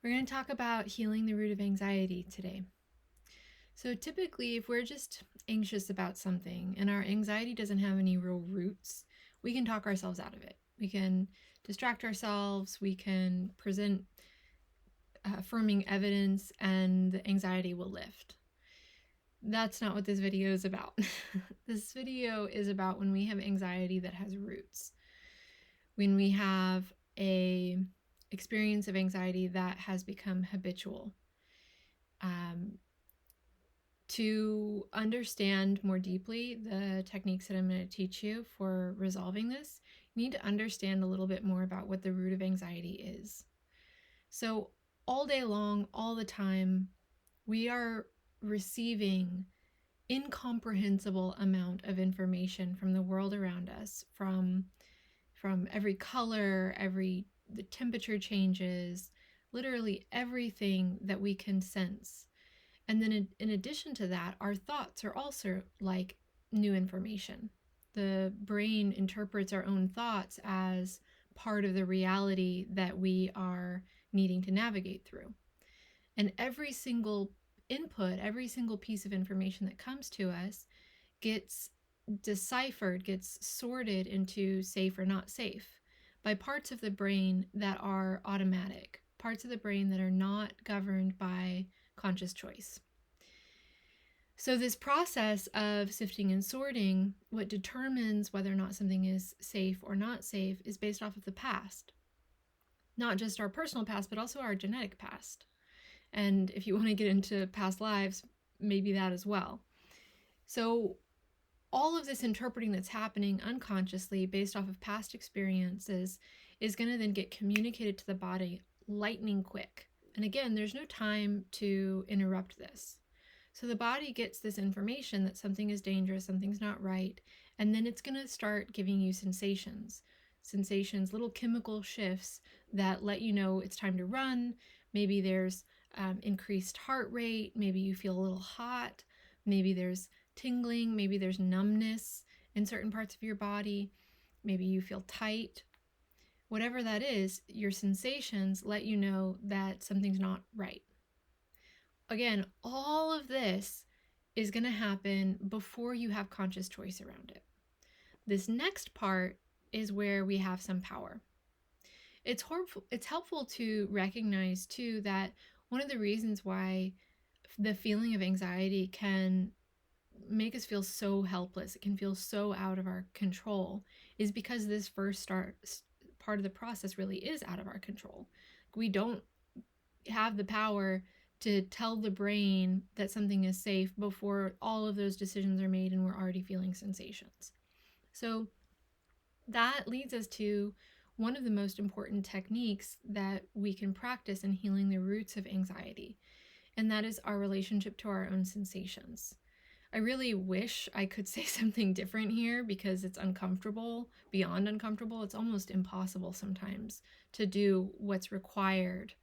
We're going to talk about healing the root of anxiety today. So, typically, if we're just anxious about something and our anxiety doesn't have any real roots, we can talk ourselves out of it. We can distract ourselves, we can present affirming evidence, and the anxiety will lift. That's not what this video is about. This video is about when we have anxiety that has roots. When we have a experience of anxiety that has become habitual. To understand more deeply the techniques that I'm going to teach you for resolving this, you need to understand a little bit more about what the root of anxiety is. So all day long, all the time, we are receiving incomprehensible amount of information from the world around us, from every color, the temperature changes, literally everything that we can sense. And then in addition to that, our thoughts are also like new information. The brain interprets our own thoughts as part of the reality that we are needing to navigate through. And every single input, every single piece of information that comes to us gets deciphered, gets sorted into safe or not safe by parts of the brain that are automatic, parts of the brain that are not governed by conscious choice. So this process of sifting and sorting, what determines whether or not something is safe or not safe, is based off of the past. Not just our personal past, but also our genetic past. And if you want to get into past lives, maybe that as well. So all of this interpreting that's happening unconsciously based off of past experiences is going to then get communicated to the body lightning quick. And again, there's no time to interrupt this. So the body gets this information that something is dangerous, something's not right, and then it's going to start giving you sensations, little chemical shifts that let you know it's time to run. Maybe there's increased heart rate, maybe you feel a little hot, maybe there's tingling, maybe there's numbness in certain parts of your body, maybe you feel tight. Whatever that is, your sensations let you know that something's not right. Again, all of this is going to happen before you have conscious choice around it. This next part is where we have some power. It's helpful to recognize too that one of the reasons why the feeling of anxiety can make us feel so helpless, it can feel so out of our control, is because this first part of the process really is out of our control. We don't have the power to tell the brain that something is safe before all of those decisions are made and we're already feeling sensations. So that leads us to one of the most important techniques that we can practice in healing the roots of anxiety, and that is our relationship to our own sensations. I really wish I could say something different here because it's uncomfortable, beyond uncomfortable. It's almost impossible sometimes to do what's required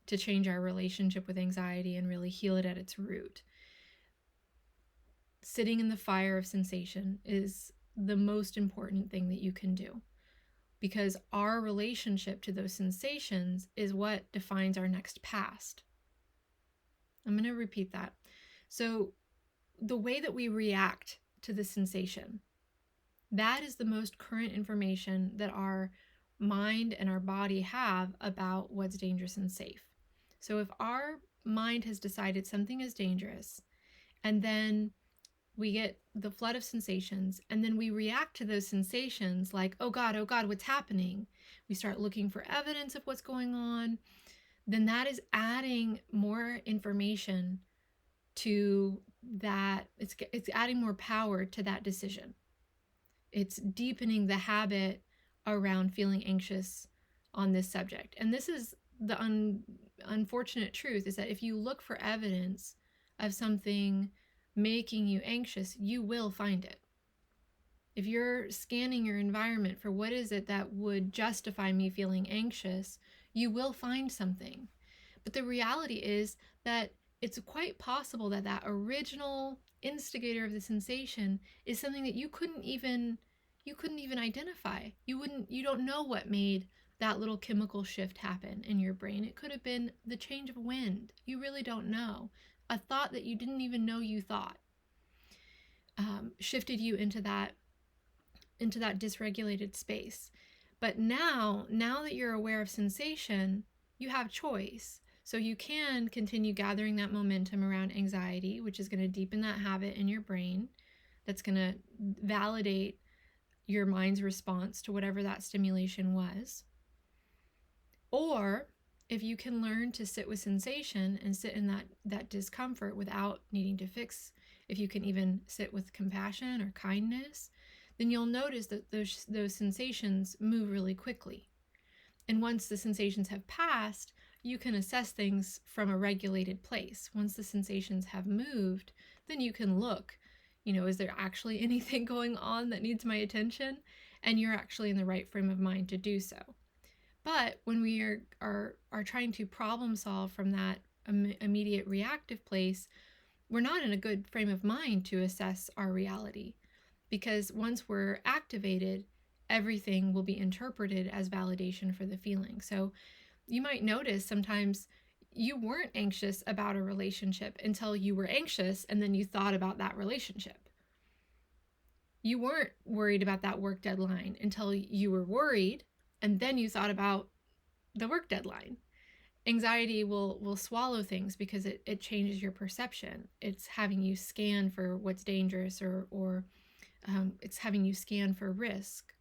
to change our relationship with anxiety and really heal it at its root. Sitting in the fire of sensation is the most important thing that you can do, because our relationship to those sensations is what defines our next past. I'm going to repeat that. So the way that we react to the sensation, that is the most current information that our mind and our body have about what's dangerous and safe. So if our mind has decided something is dangerous, and then we get the flood of sensations, and then we react to those sensations like, oh God, what's happening? We start looking for evidence of what's going on, then that is adding more information to that. It's adding more power to that decision. It's deepening the habit around feeling anxious on this subject. And this is the unfortunate truth, is that if you look for evidence of something making you anxious, you will find it. If you're scanning your environment for what is it that would justify me feeling anxious, you will find something. But the reality is that it's quite possible that that original instigator of the sensation is something that you couldn't even identify. You don't know what made that little chemical shift happen in your brain. It could have been the change of wind. You really don't know. A thought that you didn't even know you thought shifted you into that dysregulated space. But now that you're aware of sensation, you have choice. So you can continue gathering that momentum around anxiety, which is going to deepen that habit in your brain. That's going to validate your mind's response to whatever that stimulation was. Or if you can learn to sit with sensation and sit in that discomfort without needing to fix, if you can even sit with compassion or kindness, then you'll notice that those sensations move really quickly. And once the sensations have passed, you can assess things from a regulated place. Once the sensations have moved, then you can look, is there actually anything going on that needs my attention? And you're actually in the right frame of mind to do so. But when we are trying to problem solve from that immediate reactive place, we're not in a good frame of mind to assess our reality. Because once we're activated, everything will be interpreted as validation for the feeling. So you might notice sometimes you weren't anxious about a relationship until you were anxious and then you thought about that relationship. You weren't worried about that work deadline until you were worried and then you thought about the work deadline. Anxiety will swallow things because it changes your perception. It's having you scan for what's dangerous or it's having you scan for risk.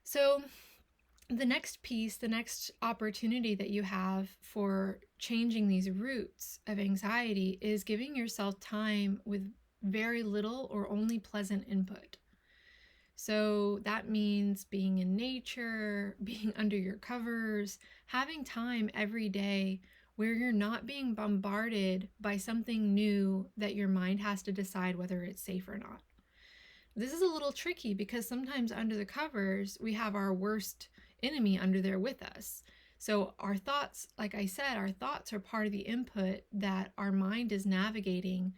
So the next piece, the next opportunity that you have for changing these roots of anxiety is giving yourself time with very little or only pleasant input. So that means being in nature, being under your covers, having time every day where you're not being bombarded by something new that your mind has to decide whether it's safe or not. This is a little tricky because sometimes under the covers, we have our worst enemy under there with us. So our thoughts, like I said, our thoughts are part of the input that our mind is navigating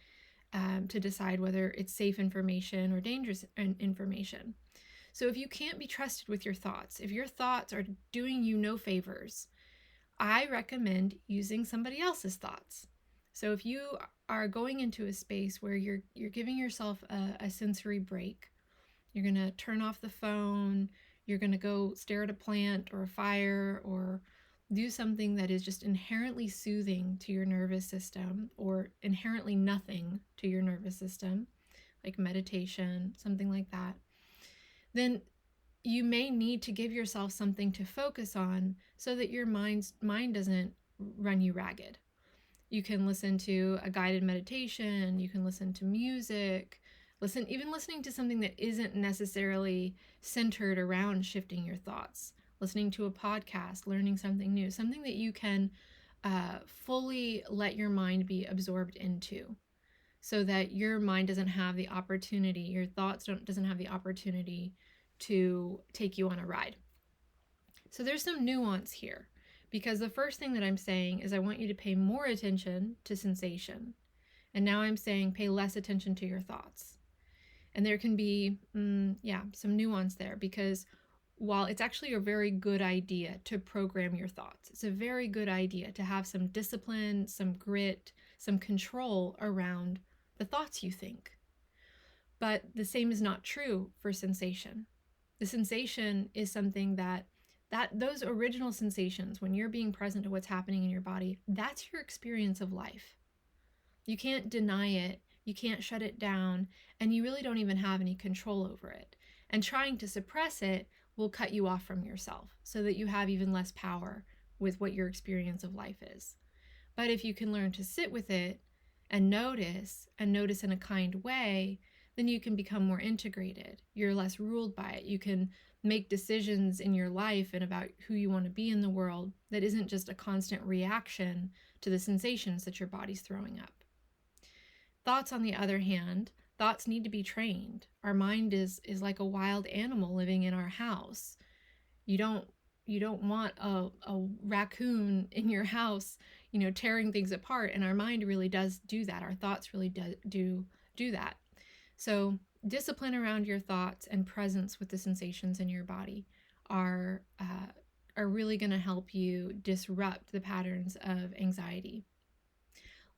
to decide whether it's safe information or dangerous information. So if you can't be trusted with your thoughts, if your thoughts are doing you no favors, I recommend using somebody else's thoughts. So if you are going into a space where you're giving yourself a sensory break, you're going to turn off the phone, you're going to go stare at a plant or a fire or do something that is just inherently soothing to your nervous system or inherently nothing to your nervous system, like meditation, something like that, then you may need to give yourself something to focus on so that your mind doesn't run you ragged. You can listen to a guided meditation, you can listen to music, listening to something that isn't necessarily centered around shifting your thoughts, listening to a podcast, learning something new, something that you can fully let your mind be absorbed into so that your mind doesn't have the opportunity, your thoughts doesn't have the opportunity to take you on a ride. So there's some nuance here. Because the first thing that I'm saying is I want you to pay more attention to sensation. And now I'm saying pay less attention to your thoughts. And there can be, some nuance there because while it's actually a very good idea to program your thoughts, it's a very good idea to have some discipline, some grit, some control around the thoughts you think. But the same is not true for sensation. The sensation is something that those original sensations, when you're being present to what's happening in your body, that's your experience of life. You can't deny it, you can't shut it down, and you really don't even have any control over it. And trying to suppress it will cut you off from yourself so that you have even less power with what your experience of life is. But if you can learn to sit with it and notice in a kind way, then you can become more integrated. You're less ruled by it. You can make decisions in your life and about who you want to be in the world that isn't just a constant reaction to the sensations that your body's throwing up. Thoughts, on the other hand, thoughts need to be trained. Our mind is like a wild animal living in our house. You don't want a raccoon in your house, tearing things apart. And our mind really does do that. Our thoughts really do that. So discipline around your thoughts and presence with the sensations in your body are really going to help you disrupt the patterns of anxiety.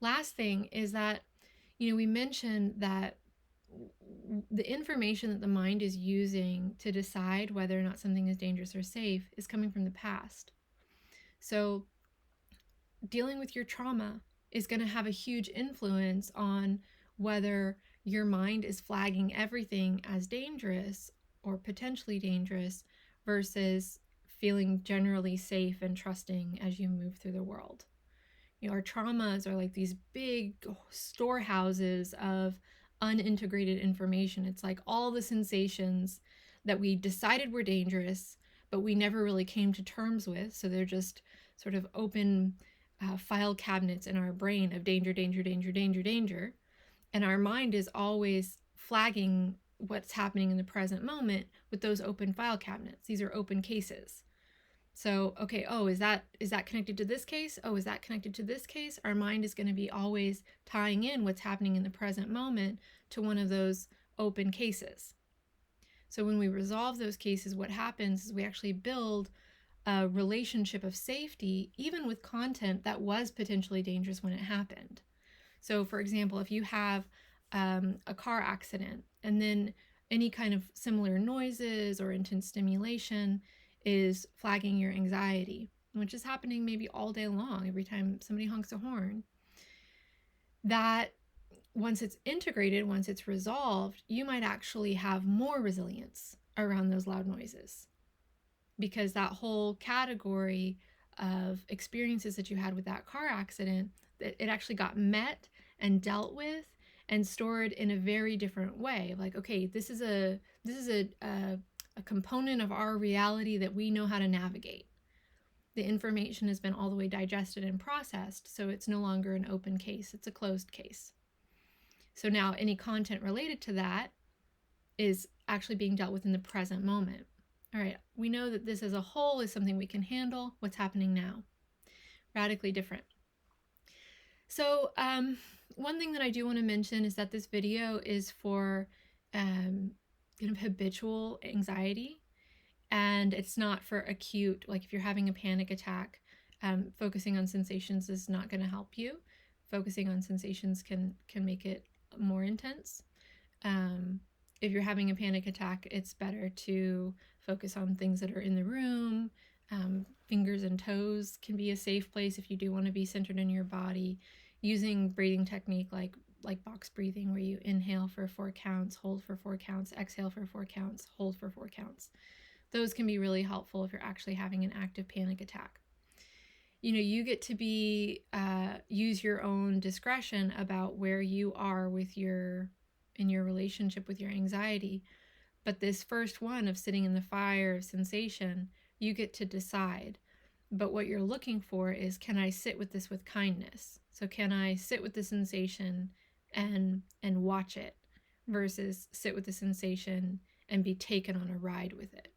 Last thing is that, we mentioned that the information that the mind is using to decide whether or not something is dangerous or safe is coming from the past. So dealing with your trauma is going to have a huge influence on whether your mind is flagging everything as dangerous or potentially dangerous versus feeling generally safe and trusting as you move through the world. Our traumas are like these big storehouses of unintegrated information. It's like all the sensations that we decided were dangerous, but we never really came to terms with. So they're just sort of open file cabinets in our brain of danger, danger, danger, danger, danger. And our mind is always flagging what's happening in the present moment with those open file cabinets. These are open cases. So, okay, is that connected to this case? Oh, is that connected to this case? Our mind is going to be always tying in what's happening in the present moment to one of those open cases. So when we resolve those cases, what happens is we actually build a relationship of safety, even with content that was potentially dangerous when it happened. So, for example, if you have a car accident and then any kind of similar noises or intense stimulation is flagging your anxiety, which is happening maybe all day long every time somebody honks a horn, that once it's integrated, once it's resolved, you might actually have more resilience around those loud noises, because that whole category of experiences that you had with that car accident, it actually got met and dealt with and stored in a very different way. Like, okay, this is a component of our reality that we know how to navigate. The information has been all the way digested and processed, so it's no longer an open case, it's a closed case. So now any content related to that is actually being dealt with in the present moment. All right, we know that this as a whole is something we can handle. What's happening now? Radically different. So one thing that I do want to mention is that this video is for kind of habitual anxiety, and it's not for acute, like if you're having a panic attack, focusing on sensations is not going to help you. Focusing on sensations can make it more intense. If you're having a panic attack, it's better to focus on things that are in the room. Fingers and toes can be a safe place if you do want to be centered in your body. Using breathing technique like box breathing, where you inhale for 4 counts, hold for 4 counts, exhale for 4 counts, hold for 4 counts. Those can be really helpful if you're actually having an active panic attack. You get to use your own discretion about where you are in your relationship with your anxiety. But this first one of sitting in the fire of sensation, you get to decide. But what you're looking for is, can I sit with this with kindness? So can I sit with the sensation and watch it versus sit with the sensation and be taken on a ride with it?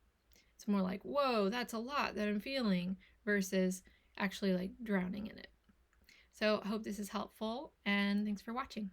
It's more like, whoa, that's a lot that I'm feeling, versus actually like drowning in it. So I hope this is helpful, and thanks for watching.